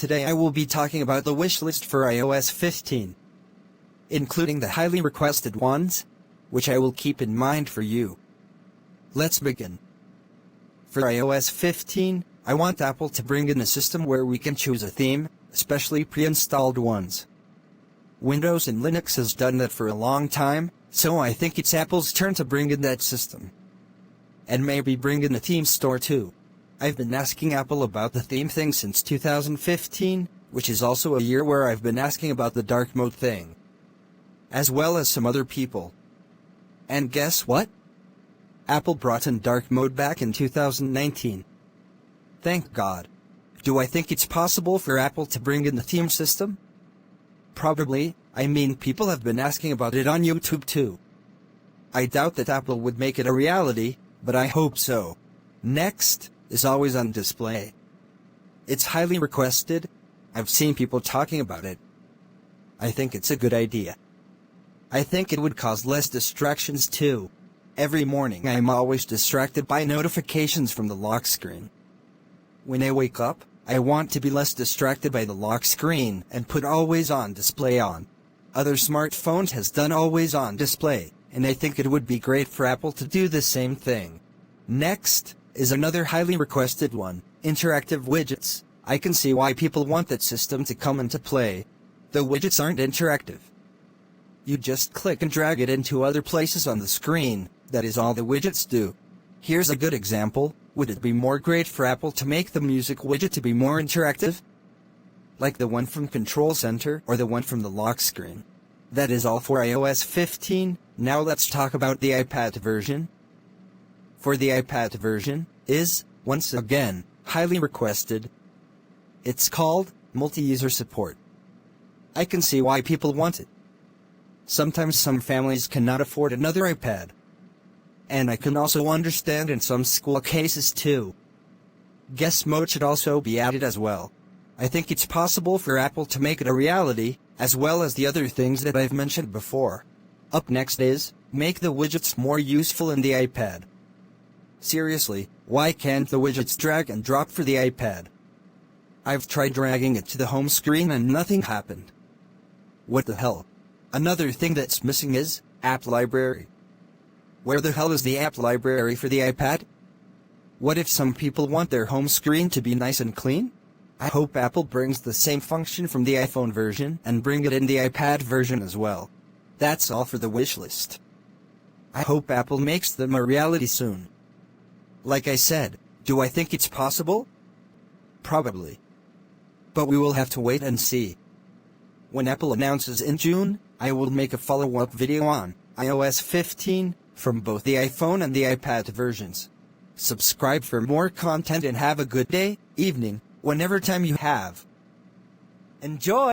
Today I will be talking about the wishlist for iOS 15, including the highly requested ones, which I will keep in mind for you. Let's begin. For iOS 15, I want Apple to bring in a system where we can choose a theme, especially pre-installed ones. Windows and Linux has done that for a long time, so I think it's Apple's turn to bring in that system. And maybe bring in the theme store too. I've been asking Apple about the theme thing since 2015, which is also a year where I've been asking about the dark mode thing, as well as some other people. And guess what? Apple brought in dark mode back in 2019. Thank God. Do I think it's possible for Apple to bring in the theme system? Probably. I mean, people have been asking about it on YouTube too. I doubt that Apple would make it a reality, but I hope so. Next is always on display. It's highly requested. I've seen people talking about it. I think it's a good idea. I think it would cause less distractions too. Every morning I'm always distracted by notifications from the lock screen. When I wake up, I want to be less distracted by the lock screen and put always on display on. Other smartphones has done always on display, and I think it would be great for Apple to do the same thing. Next is another highly requested one, interactive widgets. I can see why people want that system to come into play. The widgets aren't interactive. You just click and drag it into other places on the screen. That is all the widgets do. Here's a good example. Would it be more great for Apple to make the music widget to be more interactive? Like the one from Control Center or the one from the lock screen. That is all for iOS 15. Now let's talk about the iPad version. For the iPad version is, once again, highly requested. It's called multi-user support. I can see why people want it. Sometimes some families cannot afford another iPad. And I can also understand in some school cases too. Guest mode should also be added as well. I think it's possible for Apple to make it a reality, as well as the other things that I've mentioned before. Up next is, make the widgets more useful in the iPad. Seriously, why can't the widgets drag and drop for the iPad? I've tried dragging it to the home screen and nothing happened. What the hell? Another thing that's missing is, App Library. Where the hell is the App Library for the iPad? What if some people want their home screen to be nice and clean? I hope Apple brings the same function from the iPhone version and bring it in the iPad version as well. That's all for the wishlist. I hope Apple makes them a reality soon. Like I said, do I think it's possible? Probably. But we will have to wait and see. When Apple announces in June, I will make a follow-up video on iOS 15 from both the iPhone and the iPad versions. Subscribe for more content and have a good day, evening, whenever time you have. Enjoy!